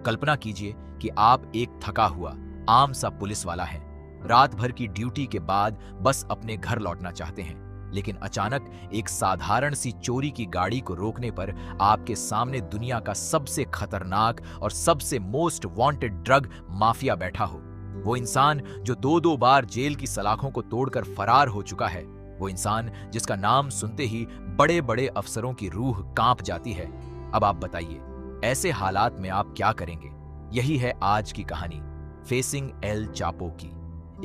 कल्पना कीजिए कि आप एक थका हुआ आम सा पुलिस वाला हैं। रात भर की ड्यूटी के बाद बस अपने घर लौटना चाहते हैं, लेकिन अचानक एक साधारण सी चोरी की गाड़ी को रोकने पर आपके सामने दुनिया का सबसे खतरनाक और सबसे मोस्ट वांटेड ड्रग माफिया बैठा हो। वो इंसान जो दो दो बार जेल की सलाखों को तोड़कर फरार हो चुका है। वो इंसान जिसका नाम सुनते ही बड़े बड़े अफसरों की रूह कांप जाती है। अब आप बताइए, ऐसे हालात में आप क्या करेंगे? यही है आज की कहानी, फेसिंग एल चापो की।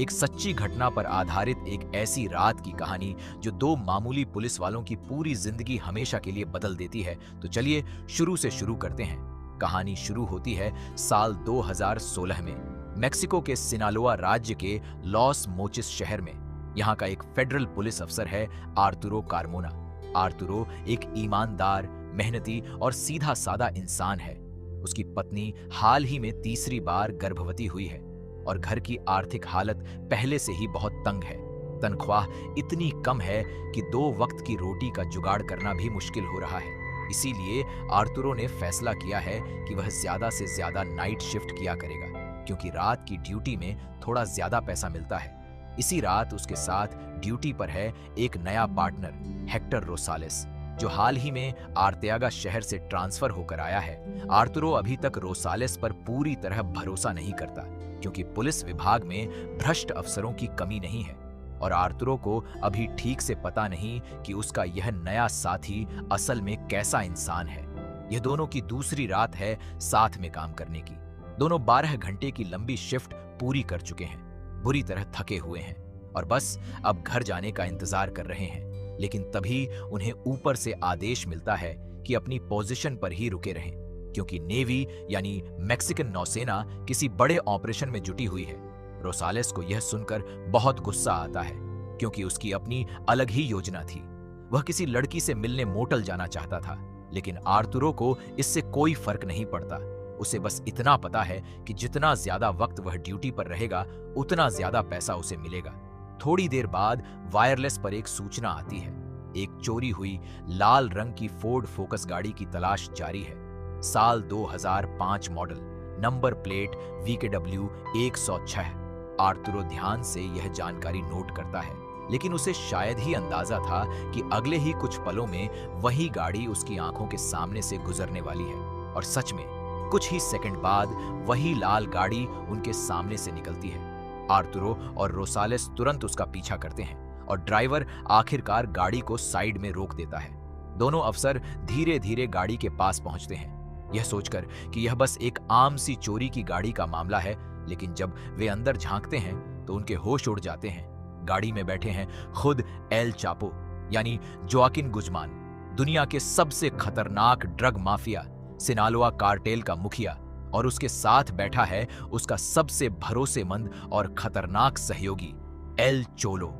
एक सच्ची घटना पर आधारित एक ऐसी रात की कहानी जो दो मामूली पुलिस वालों की पूरी जिंदगी हमेशा के लिए बदल देती है। तो चलिए शुरू से शुरू करते हैं। कहानी शुरू होती है साल 2016 में, मेक्सिको के सिनालोआ राज्य के लॉस मोचिस शहर में। यहाँ का एक फेडरल पुलिस अफसर है आर्तुरो कार्मोना। आर्तुरो एक ईमानदार, मेहनती और सीधा साधा इंसान है। उसकी पत्नी हाल ही में तीसरी बार गर्भवती हुई है और घर की आर्थिक हालत पहले से ही बहुत तंग है। तनख्वाह इतनी कम है कि 2 वक्त की रोटी का जुगाड़ करना भी मुश्किल हो रहा है। इसीलिए आर्तुरो ने फैसला किया है कि वह ज्यादा से ज्यादा नाइट शिफ्ट किया करेगा, क्योंकि रात की ड्यूटी में थोड़ा ज्यादा पैसा मिलता है। इसी रात उसके साथ ड्यूटी पर है एक नया पार्टनर, हेक्टर रोसालेस, जो हाल ही में आर्तेयागा शहर से ट्रांसफर होकर आया है। आर्तुरो अभी तक रोसालेस पर पूरी तरह भरोसा नहीं करता, क्योंकि पुलिस विभाग में भ्रष्ट अफसरों की कमी नहीं है और आर्तुरो को अभी ठीक से पता नहीं कि उसका यह नया साथी असल में कैसा इंसान है। यह दोनों की दूसरी रात है साथ में काम करने की। दोनों 12 घंटे की लंबी शिफ्ट पूरी कर चुके हैं, बुरी तरह थके हुए हैं और बस अब घर जाने का इंतजार कर रहे हैं। लेकिन तभी उन्हें ऊपर से आदेश मिलता है कि अपनी पोजीशन पर ही रुके रहें, क्योंकि नेवी यानी मैक्सिकन नौसेना किसी बड़े ऑपरेशन में जुटी हुई है। रोसालेस को यह सुनकर बहुत गुस्सा आता है, क्योंकि उसकी अपनी अलग ही योजना थी। वह किसी लड़की से मिलने मोटल जाना चाहता था, लेकिन आर्तुरो को इससे कोई फर्क नहीं पड़ता। उसे बस इतना पता है कि जितना ज्यादा वक्त वह ड्यूटी पर रहेगा, उतना ज्यादा पैसा उसे मिलेगा। थोड़ी देर बाद वायरलेस पर एक सूचना आती है। एक चोरी हुई लाल रंग की फोर्ड फोकस गाड़ी की तलाश जारी है। साल 2005 model, number plate VKW 106। Arturo ध्यान से यह जानकारी नोट करता है, लेकिन उसे शायद ही अंदाजा था कि अगले ही कुछ पलों में वही गाड़ी उसकी आंखों के सामने से गुजरने वाली है। और सच में कुछ ही सेकंड बाद वही लाल गाड़ी उनके सामने से निकलती है। आर्तुरो और रोसालेस तुरंत उसका पीछा करते हैं और ड्राइवर आखिरकार गाड़ी को साइड में रोक देता है। दोनों अफसर धीरे धीरे गाड़ी के पास पहुंचते हैं, यह सोचकर कि यह बस एक आम सी चोरी की गाड़ी का मामला है। लेकिन जब वे अंदर झांकते हैं तो उनके होश उड़ जाते हैं। गाड़ी में बैठे हैं खुद एल चापो यानी जोआकिन गुजमान, दुनिया के सबसे खतरनाक ड्रग माफिया सिनालोआ कार्टेल का मुखिया, और उसके साथ बैठा है उसका सबसे भरोसेमंद और खतरनाक सहयोगी एल चोलो।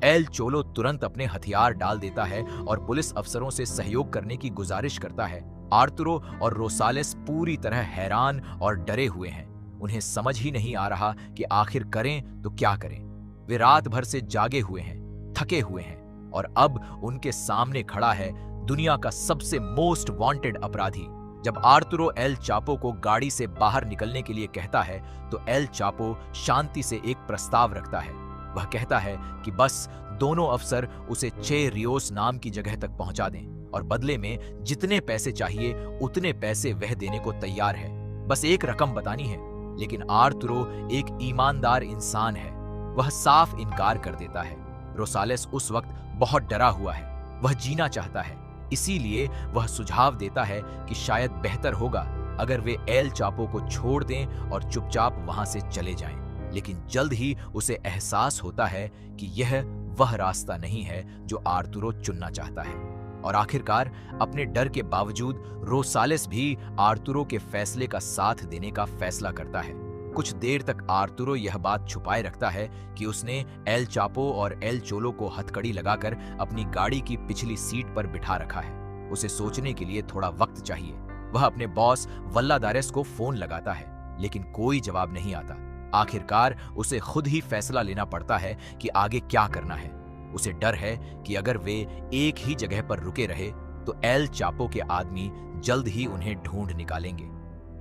एल चोलो तुरंत अपने हथियार डाल देता है और पुलिस अफसरों से सहयोग करने की गुजारिश करता है। आर्तुरो और रोसालेस पूरी तरह हैरान और डरे हुए हैं। उन्हें समझ ही नहीं आ रहा कि आखिर करें तो क्या करें। वे रात भर से जागे हुए हैं, थके हुए हैं और अब उनके सामने खड़ा है दुनिया का सबसे मोस्ट वांटेड अपराधी। जब आर्तुरो एल चापो को गाड़ी से बाहर निकलने के लिए कहता है तो एल चापो शांति से एक प्रस्ताव रखता है। वह कहता है कि बस दोनों अफसर उसे चे रियोस नाम की जगह तक पहुंचा दें और बदले में जितने पैसे चाहिए उतने पैसे वह देने को तैयार है। बस एक रकम बतानी है। लेकिन आर्तुरो एक ईमानदार इंसान है, वह साफ इनकार कर देता है। रोसालेस उस वक्त बहुत डरा हुआ है, वह जीना चाहता है। इसीलिए वह सुझाव देता है कि शायद बेहतर होगा अगर वे एल चापो को छोड़ दें और चुपचाप वहां से चले जाएं। लेकिन जल्द ही उसे एहसास होता है कि यह वह रास्ता नहीं है जो आर्तुरो चुनना चाहता है। और आखिरकार अपने डर के बावजूद रोसालेस भी आर्तुरो के फैसले का साथ देने का फैसला करता है। कुछ देर तक आर्तुरो यह बात छुपाए रखता है कि उसने एल चापो और एल चोलो को हथकड़ी लगाकर अपनी गाड़ी की पिछली सीट पर बिठा रखा है। उसे सोचने के लिए थोड़ा वक्त चाहिए। वह अपने बॉस वल्लादारेस को फोन लगाता है, लेकिन कोई जवाब नहीं आता। आखिरकार उसे खुद ही फैसला लेना पड़ता है कि आगे क्या करना है। उसे डर है कि अगर वे एक ही जगह पर रुके रहे तो एल चापो के आदमी जल्द ही उन्हें ढूंढ निकालेंगे।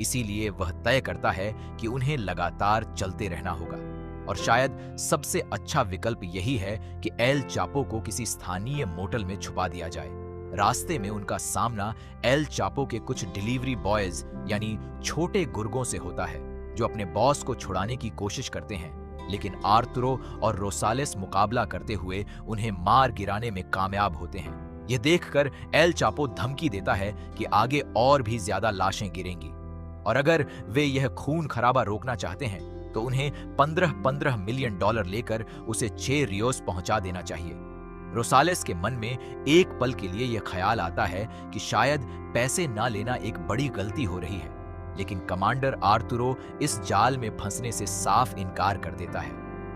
इसीलिए वह तय करता है कि उन्हें लगातार चलते रहना होगा। और शायद सबसे अच्छा विकल्प यही है कि एल चापो को किसी स्थानीय मोटल में छुपा दिया जाए। रास्ते में उनका सामना एल चापो के कुछ डिलीवरी बॉयज यानी छोटे गुर्गों से होता है, जो अपने बॉस को छुड़ाने की कोशिश करते हैं, लेकिन आर्तुरो और रोसालेस मुकाबला करते हुए उन्हें मार गिराने में कामयाब होते हैं। यह देखकर एल चापो धमकी देता है कि आगे और भी ज्यादा लाशें गिरेंगी, और अगर वे यह खून खराबा रोकना चाहते हैं तो उन्हें 15-15 मिलियन डॉलर लेकर उसे 6 रियोस पहुंचा देना चाहिए। रोसालेस के मन में एक पल के लिए यह ख्याल आता है कि शायद पैसे ना लेना एक बड़ी गलती हो रही है, लेकिन कमांडर आर्तुरो इस जाल में फंसने से साफ इनकार कर देता है।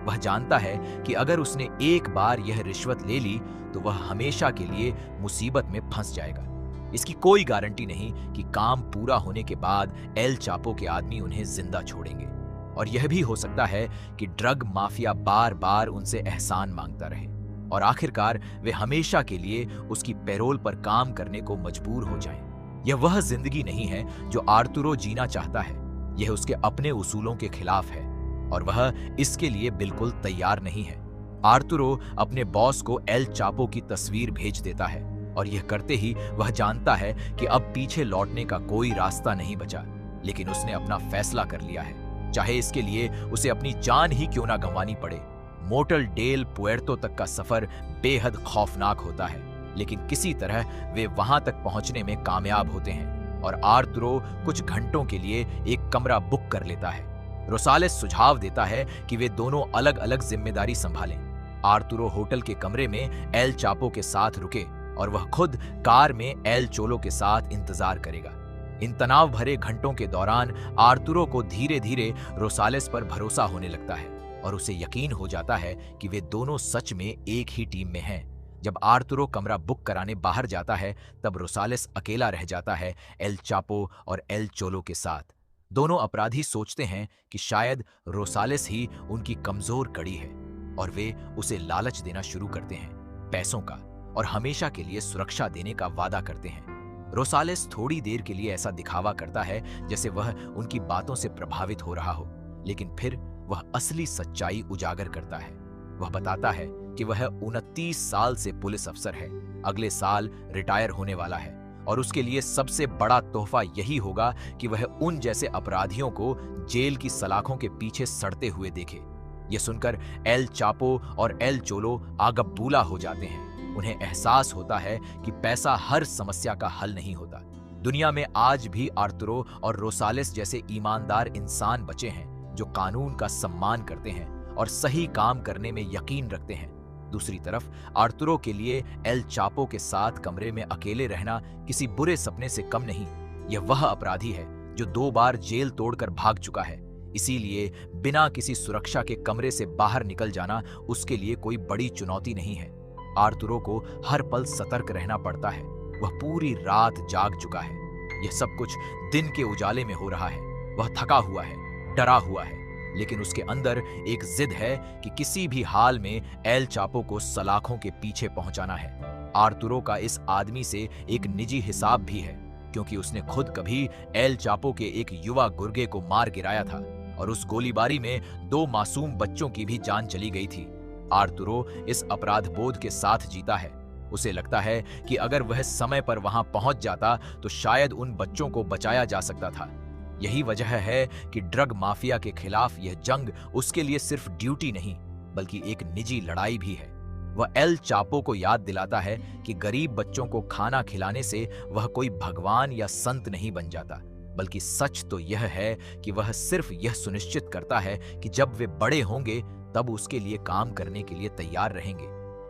वह जानता है कि अगर उसने एक बार यह रिश्वत ले ली तो वह हमेशा के लिए मुसीबत में फंस जाएगा। इसकी कोई गारंटी नहीं कि काम पूरा होने के बाद एल चापो के आदमी उन्हें जिंदा छोड़ेंगे, और यह भी हो सकता है कि ड्रग माफिया बार बार उनसे एहसान मांगता रहे और आखिरकार वे हमेशा के लिए उसकी पैरोल पर काम करने को मजबूर हो जाएं। यह वह जिंदगी नहीं है जो आर्तुरो जीना चाहता है। यह उसके अपने उसूलों के खिलाफ है और वह इसके लिए बिल्कुल तैयार नहीं है। आर्तुरो अपने बॉस को एल चापो की तस्वीर भेज देता है और यह करते ही वह जानता है कि अब पीछे लौटने का कोई रास्ता नहीं बचा, लेकिन उसने अपना फैसला कर लिया है, चाहे इसके लिए उसे अपनी जान ही क्यों ना गंवानी पड़े। मोटल डेल पुएर्तो तक का सफर बेहद खौफनाक होता है, लेकिन किसी तरह वे वहां तक पहुंचने में कामयाब होते हैं और आर्तुरो कुछ घंटों के लिए एक कमरा बुक कर लेता है। रोसालेस सुझाव देता है कि वे दोनों अलग अलग जिम्मेदारी संभालें। आर्तुरो होटल के कमरे में एल चापो के साथ रुके और वह खुद कार में एल चोलो के साथ इंतजार करेगा। इन तनाव भरे घंटों के दौरान आर्तुरो को धीरे धीरे रोसालेस पर भरोसा होने लगता है और उसे यकीन हो जाता है कि वे दोनों सच में एक ही टीम में हैं। जब आर्तुरो कमरा बुक कराने बाहर जाता है तब रोसालेस अकेला रह जाता है एल चापो और एल चोलो के साथ। दोनों अपराधी सोचते हैं कि शायद रोसालेस ही उनकी कमजोर कड़ी है और वे उसे लालच देना शुरू करते हैं, पैसों का, और हमेशा के लिए सुरक्षा देने का वादा करते हैं। रोसालेस थोड़ी देर के लिए ऐसा दिखावा करता है जैसे वह उनकी बातों से प्रभावित हो रहा हो, लेकिन फिर वह असली सच्चाई उजागर करता है। वह बताता है कि वह 29 साल से पुलिस अफसर है, अगले साल रिटायर होने वाला है और उसके लिए सबसे बड़ा तोहफा यही होगा कि वह उन जैसे अपराधियों को जेल की सलाखों के पीछे सड़ते हुए देखे। यह सुनकर एल चापो और एल चोलो आगबूला हो जाते हैं। उन्हें एहसास होता है कि पैसा हर समस्या का हल नहीं होता। दुनिया में आज भी आर्तुरो और रोसालेस जैसे ईमानदार इंसान बचे हैं जो कानून का सम्मान करते हैं और सही काम करने में यकीन रखते हैं। दूसरी तरफ आर्तुरो के लिए एल चापो के साथ कमरे में अकेले रहना किसी बुरे सपने से कम नहीं। यह वह अपराधी है जो 2 बार जेल तोड़कर भाग चुका है, इसीलिए बिना किसी सुरक्षा के कमरे से बाहर निकल जाना उसके लिए कोई बड़ी चुनौती नहीं है। आर्तुरो को हर पल सतर्क रहना पड़ता है। वह पूरी रात जाग चुका है। यह सब कुछ दिन के उजाले में हो रहा है। वह थका हुआ है, डरा हुआ है, लेकिन उसके अंदर एक जिद है कि किसी भी हाल में एल चापो को सलाखों के पीछे पहुंचाना है। आर्तुरो का इस आदमी से एक निजी हिसाब भी है, क्योंकि उसने खुद कभी एल चापो के एक युवा गुर्गे को मार गिराया था और उस गोलीबारी में 2 मासूम बच्चों की भी जान चली गई थी। आर्तुरो इस अपराध बोध के साथ जीता है। उसे लगता है कि अगर वह समय पर वहां पहुंच जाता तो शायद उन बच्चों को बचाया जा सकता था। यही वजह है कि ड्रग माफिया के खिलाफ यह जंग उसके लिए सिर्फ ड्यूटी नहीं बल्कि एक निजी लड़ाई भी है। वह एल चापो को याद दिलाता है कि गरीब बच्चों को खाना खिलाने से वह कोई भगवान या संत नहीं बन जाता, बल्कि सच तो यह है कि वह सिर्फ यह सुनिश्चित करता है कि जब वे बड़े होंगे तब उसके लिए काम करने के लिए तैयार रहेंगे।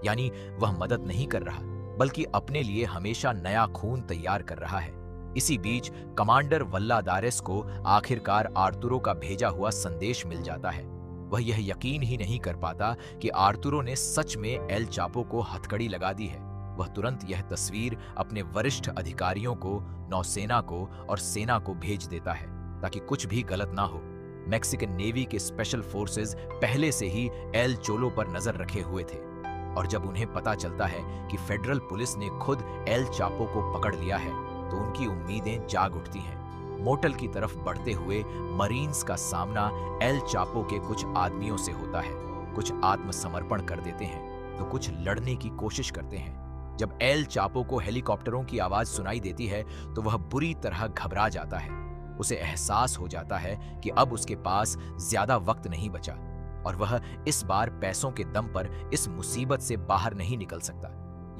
यानी वह मदद नहीं कर रहा बल्कि अपने लिए हमेशा नया खून तैयार कर रहा है। इसी बीच कमांडर वल्लादारेस को आखिरकार आर्तुरो का भेजा हुआ संदेश मिल जाता है। वह यह यकीन ही नहीं कर पाता कि आर्तुरो ने सच में एल चापो को हथकड़ी लगा दी है। वह तुरंत यह तस्वीर अपने वरिष्ठ अधिकारियों को, नौसेना को और सेना को भेज देता है ताकि कुछ भी गलत ना हो। मैक्सिकन नेवी के स्पेशल फोर्सेस पहले से ही एल चोलो पर नजर रखे हुए थे और जब उन्हें पता चलता है कि फेडरल पुलिस ने खुद एल चापो को पकड़ लिया है तो उनकी उम्मीदें जाग उठती हैं। मोटल की तरफ बढ़ते हुए मरीन्स का सामना एल चापो के कुछ आदमियों से होता है। कुछ आत्मसमर्पण कर देते हैं तो कुछ लड़ने की कोशिश करते हैं। जब एल चापो को हेलीकॉप्टरों की आवाज सुनाई देती है तो वह बुरी तरह घबरा जाता है। उसे एहसास हो जाता है कि अब उसके पास ज्यादा वक्त नहीं बचा और वह इस बार पैसों के दम पर इस मुसीबत से बाहर नहीं निकल सकता।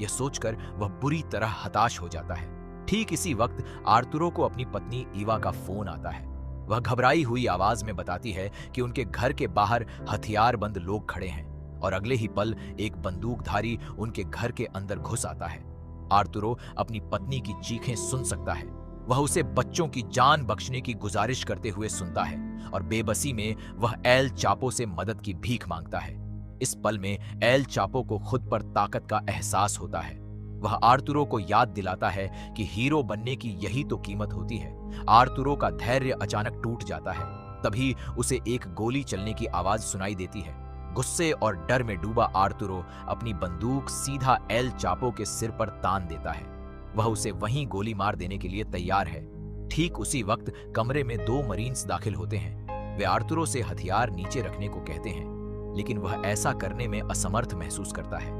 यह सोचकर वह बुरी तरह हताश हो जाता है। ठीक इसी वक्त आर्तुरो को अपनी पत्नी ईवा का फोन आता है। वह घबराई हुई आवाज में बताती है कि उनके घर के बाहर हथियारबंद लोग खड़े हैं और अगले ही पल एक बंदूकधारी उनके घर के अंदर घुस आता है। आर्तुरो अपनी पत्नी की चीखें सुन सकता है। वह उसे बच्चों की जान बख्शने की गुजारिश करते हुए सुनता है और बेबसी में वह एल चापो से मदद की भीख मांगता है। इस पल में एल चापो को खुद पर ताकत का एहसास होता है। वह आर्तुरो को याद दिलाता है कि हीरो बनने की यही तो कीमत होती है। आर्तुरो का धैर्य अचानक टूट जाता है। तभी उसे एक गोली चलने की आवाज सुनाई देती है। गुस्से और डर में डूबा आर्तुरो अपनी बंदूक सीधा एल चापो के सिर पर तान देता है। वह उसे वहीं गोली मार देने के लिए तैयार है। ठीक उसी वक्त कमरे में 2 मरीन्स दाखिल होते हैं। वे आर्तुरो से हथियार नीचे रखने को कहते हैं, लेकिन वह ऐसा करने में असमर्थ महसूस करता है।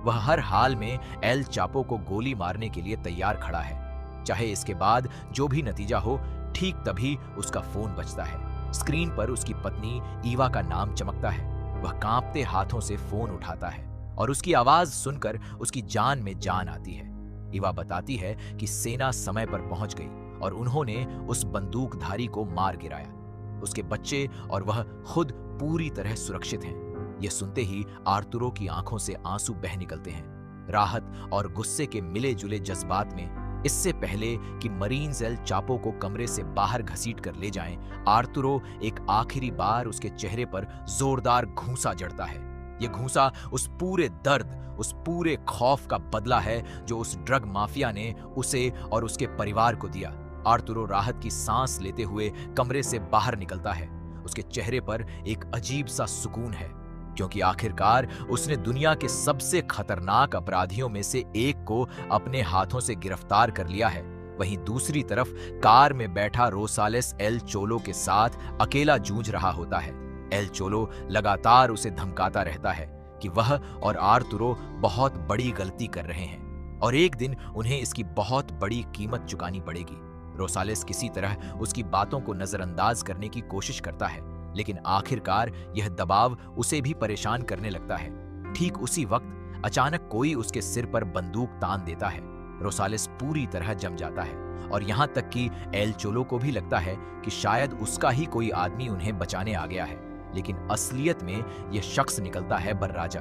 वह हर हाल में एल चापो को गोली मारने के लिए तैयार खड़ा है, चाहे इसके बाद जो भी नतीजा हो। ठीक तभी उसका फोन बजता है। स्क्रीन पर उसकी पत्नी ईवा का नाम चमकता है। वह कांपते हाथों से फोन उठाता है और उसकी आवाज सुनकर उसकी जान में जान आती है। ईवा बताती है कि सेना समय पर पहुंच गई और उन्होंने उस बंदूकधारी को मार गिराया। उसके बच्चे और वह खुद पूरी तरह सुरक्षित हैं। यह सुनते ही आर्तुरो की आंखों से आंसू बह निकलते हैं। राहत और गुस्से के मिले जुले जज्बात में, इससे पहले कि मरीन्स एल चापो को कमरे से बाहर घसीट कर ले जाएं, आर्तुरो एक आखिरी बार उसके चेहरे पर जोरदार घूंसा जड़ता है। यह घूंसा उस पूरे दर्द, उस पूरे खौफ का बदला है जो उस ड्रग माफिया ने उसे और उसके परिवार को दिया। आर्तुरो राहत की सांस लेते हुए कमरे से बाहर निकलता है। उसके चेहरे पर एक अजीब सा सुकून है, क्योंकि आखिरकार उसने दुनिया के सबसे खतरनाक अपराधियों में से एक को अपने हाथों से गिरफ्तार कर लिया है। वहीं दूसरी तरफ कार में बैठा रोसालेस एल चोलो के साथ अकेला जूझ रहा होता है। एल चोलो लगातार उसे धमकाता रहता है कि वह और आर्तुरो बहुत बड़ी गलती कर रहे हैं और एक दिन उन्हें इसकी बहुत बड़ी कीमत चुकानी पड़ेगी। रोसालेस किसी तरह उसकी बातों को नजरअंदाज करने की कोशिश करता है, लेकिन आखिरकार यह दबाव उसे भी परेशान करने लगता है। ठीक उसी वक्त अचानक कोई उसके सिर पर बंदूक तान देता है। रोसालेस पूरी तरह जम जाता है और यहां तक कि एल चोलो को भी लगता है कि शायद उसका ही कोई आदमी उन्हें बचाने आ गया है, लेकिन असलियत में यह शख्स निकलता है बर्राजा,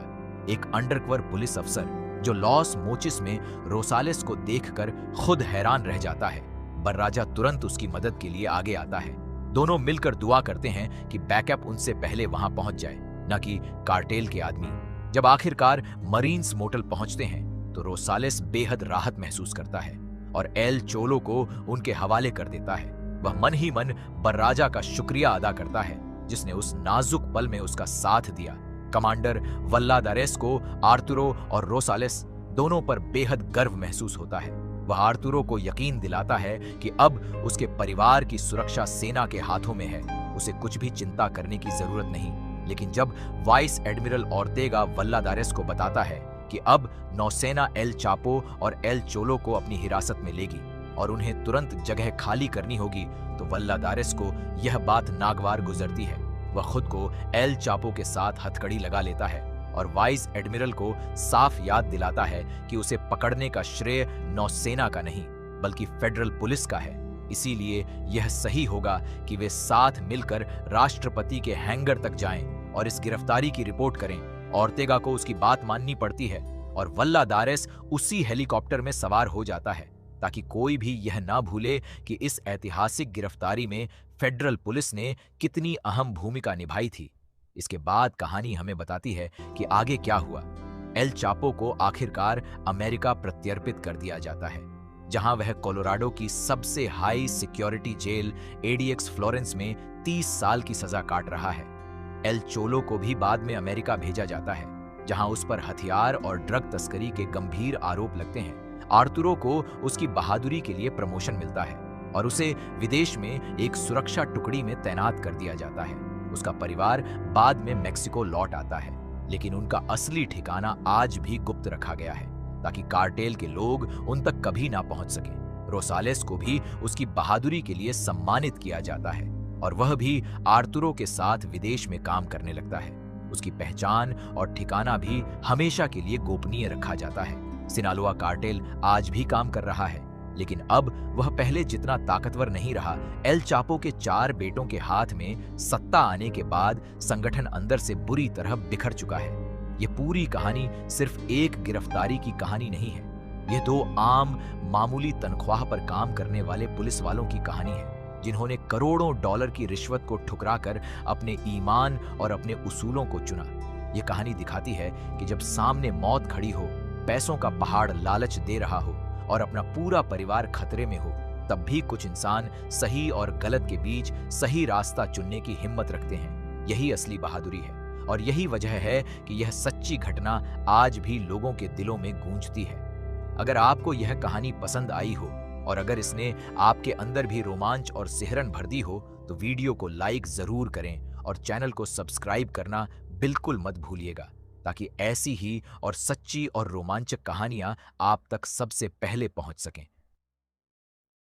एक अंडरकवर पुलिस अफसर जो लॉस मोचिस में रोसालेस को देखकर खुद हैरान रह जाता है। बर्राजा तुरंत उसकी मदद के लिए आगे आता है। दोनों मिलकर दुआ करते हैं कि बैकअप उनसे पहले वहां पहुंच जाए, न कि कार्टेल के आदमी। जब आखिरकार मरीन्स मोटल पहुंचते हैं तो रोसालेस बेहद राहत महसूस करता है और एल चोलो को उनके हवाले कर देता है। वह मन ही मन बर्राजा का शुक्रिया अदा करता है जिसने उस नाजुक पल में उसका साथ दिया। कमांडर वल्लादारेस को आर्तुरो और रोसालेस दोनों पर बेहद गर्व महसूस होता है। वह आर्तुरो को यकीन दिलाता है कि अब उसके परिवार की सुरक्षा सेना के हाथों में है, उसे कुछ भी चिंता करने की जरूरत नहीं। लेकिन जब वाइस एडमिरल ओर्तेगा वल्लादारेस को बताता है कि अब नौसेना एल चापो और एल चोलो को अपनी हिरासत में लेगी और उन्हें तुरंत जगह खाली करनी होगी, तो वल्लादारेस को यह बात नागवार गुजरती है। वह खुद को एल चापो के साथ हथकड़ी लगा लेता है और वाइस एडमिरल को साफ याद दिलाता है कि उसे पकड़ने का श्रेय नौसेना का नहीं बल्कि फेडरल पुलिस का है। इसीलिए यह सही होगा कि वे साथ मिलकर राष्ट्रपति के हैंगर तक जाएं और इस गिरफ्तारी की रिपोर्ट करें। ओर्तेगा को उसकी बात माननी पड़ती है और वल्लादारेस उसी हेलीकॉप्टर में सवार हो जाता है ताकि कोई भी यह ना भूले कि इस ऐतिहासिक गिरफ्तारी में फेडरल पुलिस ने कितनी अहम भूमिका निभाई थी। इसके बाद कहानी हमें बताती है कि आगे क्या हुआ। एल चापो को आखिरकार अमेरिका प्रत्यर्पित कर दिया जाता है, जहां वह कोलोराडो की सबसे high security jail ADX Florence में 30 साल की सजा काट रहा है। एल चोलो को भी बाद में अमेरिका भेजा जाता है, जहां उस पर हथियार और ड्रग तस्करी के गंभीर आरोप लगते हैं। आर्तुरो को उसकी बहादुरी के लिए प्रमोशन मिलता है। और उसे विदेश में एक सुरक्षा टुकड़ी में तैनात कर दिया जाता है। उसका परिवार बाद में मेक्सिको लौट आता है, लेकिन उनका असली ठिकाना आज भी गुप्त रखा गया है ताकि कार्टेल के लोग उन तक कभी ना पहुंच सके। रोसालेस को भी उसकी बहादुरी के लिए सम्मानित किया जाता है और वह भी आर्तुरो के साथ विदेश में काम करने लगता है। उसकी पहचान और ठिकाना भी हमेशा के लिए गोपनीय रखा जाता है। सिनालोआ कार्टेल आज भी काम कर रहा है, लेकिन अब वह पहले जितना ताकतवर नहीं रहा। एल चापो के 4 बेटों के हाथ में सत्ता आने के बाद संगठन अंदर से बुरी तरह बिखर चुका है। यह पूरी कहानी सिर्फ एक गिरफ्तारी की कहानी नहीं है। यह 2 आम मामूली तनख्वाह पर काम करने वाले पुलिस वालों की कहानी है, जिन्होंने करोड़ों डॉलर की रिश्वत को ठुकराकर अपने ईमान और अपने उसूलों को चुना। यह कहानी दिखाती है कि जब सामने मौत खड़ी हो, पैसों का पहाड़ लालच दे रहा हो और अपना पूरा परिवार खतरे में हो, तब भी कुछ इंसान सही और गलत के बीच सही रास्ता चुनने की हिम्मत रखते हैं। यही असली बहादुरी है और यही वजह है कि यह सच्ची घटना आज भी लोगों के दिलों में गूंजती है। अगर आपको यह कहानी पसंद आई हो और अगर इसने आपके अंदर भी रोमांच और सिहरन भर दी हो, तो वीडियो को लाइक जरूर करें और चैनल को सब्सक्राइब करना बिल्कुल मत भूलिएगा, ताकि ऐसी ही और सच्ची और रोमांचक कहानियां आप तक सबसे पहले पहुंच सकें।